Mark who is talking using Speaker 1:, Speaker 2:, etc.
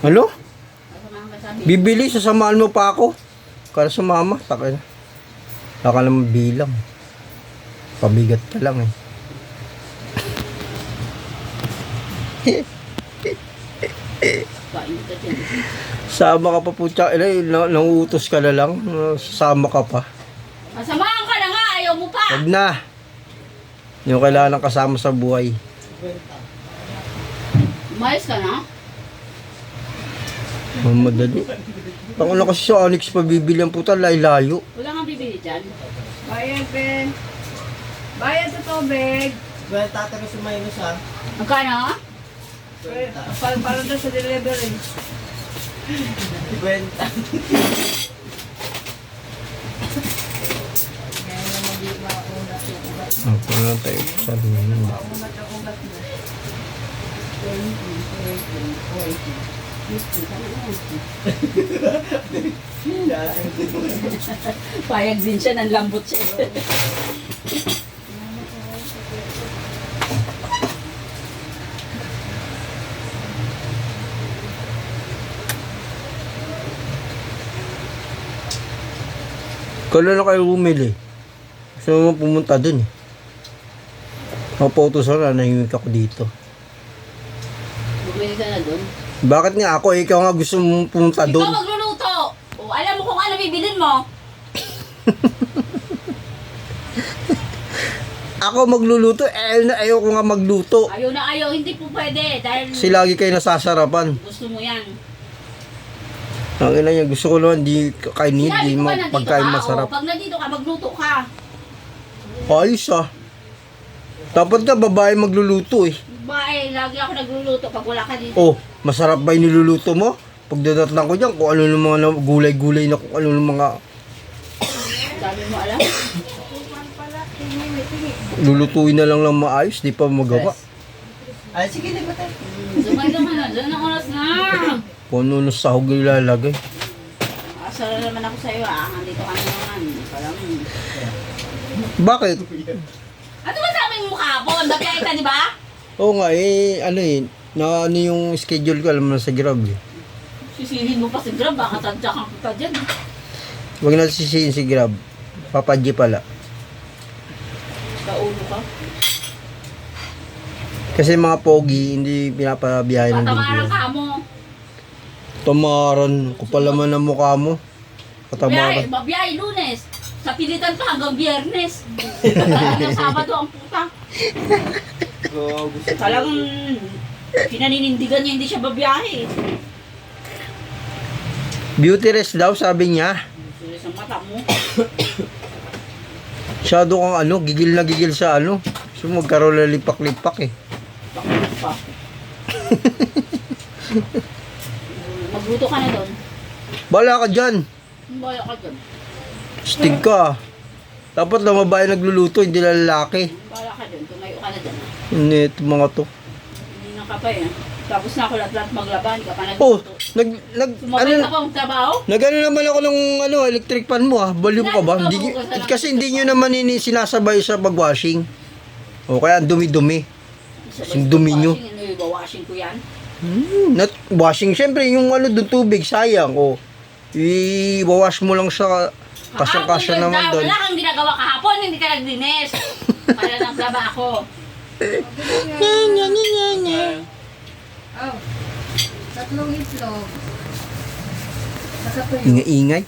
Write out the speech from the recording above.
Speaker 1: Ano?
Speaker 2: Sasamahan ka sa amin.
Speaker 1: Bibili, sasamahan mo pa ako. Kala sumama, takay na. Baka naman bilang. Pabigat pa lang eh.
Speaker 2: Kain ka dyan.
Speaker 1: Sama ka pa po, nanguutos ka na lang. Sama ka pa.
Speaker 2: Sasamahan ka na nga, ayaw mo pa.
Speaker 1: Huwag na. Yung kailangan ng kasama sa buhay.
Speaker 2: Umayos ka na?
Speaker 1: Madali. Ako na kasi sa Onyx pa bibili ang puta, layo.
Speaker 2: Wala kang bibili dyan.
Speaker 3: Bayad, Ben. Bayad sa tubig.
Speaker 4: Well, tatalo sa minus ha.
Speaker 2: Magkano?
Speaker 3: Para doon sa delivery.
Speaker 4: Kwenta.
Speaker 1: Ako na tayo sa lumin.
Speaker 2: Payag din siya, ng lambot siya.
Speaker 1: Kailan na kayo bumili? Gusto mo pumunta dun eh. Mapautos na, nahimik ako dito.
Speaker 2: Bumili ka na doon.
Speaker 1: Bakit nga ako? Ikaw nga gusto mong pumunta
Speaker 2: Ikaw
Speaker 1: dun.
Speaker 2: magluluto. O, alam mo kung ano bibilin mo.
Speaker 1: Ako magluluto, ayaw ko nga magluto.
Speaker 2: Ayaw na ayaw, hindi po pwede. Dahil
Speaker 1: Kasi lagi kayo nasasarapan.
Speaker 2: gusto mo yan.
Speaker 1: Ang ina niya, gusto ko naman, di kainin,
Speaker 2: Sinabi
Speaker 1: di
Speaker 2: ko ba nandito
Speaker 1: pagkain
Speaker 2: ka?
Speaker 1: masarap.
Speaker 2: O, pag nandito ka, magluto ka.
Speaker 1: Ayos ah. Dapat nga babae magluluto eh.
Speaker 2: Bae, lagi ako nagluluto pag wala ka dito.
Speaker 1: Oh, masarap ba yung niluluto mo? Pag dadatnan ko dyan, kung ano ng mga gulay-gulay na kung ano ng mga
Speaker 2: Sabi mo alam?
Speaker 1: lulutuin na lang ng maayos, di pa magawa.
Speaker 4: Ay, sige, nagbatay.
Speaker 2: Sumay naman na, dyan ang oras na.
Speaker 1: Kung ano ng sahog ilalagay.
Speaker 2: Asara naman ako sa'yo andito ka na naman. Parang,
Speaker 1: Bakit?
Speaker 2: ano ba sabi mo kahapon? Babiyay ka, di ba?
Speaker 1: Oo nga ano na ano yung schedule ko, alam mo na sa Grab eh.
Speaker 2: Sisihin mo pa si Grab, baka tadyakan kita dyan.
Speaker 1: Huwag na sisihin si Grab. Papa G pala.
Speaker 2: Kaulo ka.
Speaker 1: Kasi mga pogi, hindi pinapabiyahe ng
Speaker 2: Patamaran
Speaker 1: video.
Speaker 2: ka mo.
Speaker 1: Tamaran, kapal naman ang mukha mo. Katamaran.
Speaker 2: Babiyay, Lunes. Sa pilitan pa hanggang Biyernes. Hanggang Sabado ang puta. Talagang pinaninindigan niya, hindi siya babiyahe.
Speaker 1: Beauty rest daw, sabi niya.
Speaker 2: Sulis ang mata mo.
Speaker 1: Masyado kang gigil na gigil sa So magkaroon na lipak-lipak eh.
Speaker 2: Bakit pa? Magluto ka na doon.
Speaker 1: Bala ka dyan.
Speaker 2: Baya ka doon.
Speaker 1: Stig ka. Dapat na babae nagluluto, hindi na lalaki.
Speaker 2: Bala ka doon. Tumayo ka na doon.
Speaker 1: Ito mga to.
Speaker 2: Hindi na ka pa eh. Tapos na ako lahat maglaban ka pa
Speaker 1: Oh,
Speaker 2: nagluto. Sumabay ka pa ang trabaho?
Speaker 1: nag-ano naman ako ng electric pan mo Baliw ka ba? Kasi hindi nyo naman sinasabay sa pag-washing. O kaya ang dumi-dumi. Sing dumi nyo.
Speaker 2: Washing ko yan.
Speaker 1: Washing, syempre yung doon tubig, sayang. O, i-wash mo lang sa kasyang-kasya naman doon.
Speaker 2: Wala kang ginagawa kahapon, hindi ka naglinis. Para ng trabaho.
Speaker 3: Oh. 3 itlog. Nasa tuyo.
Speaker 1: Ingay-ingay.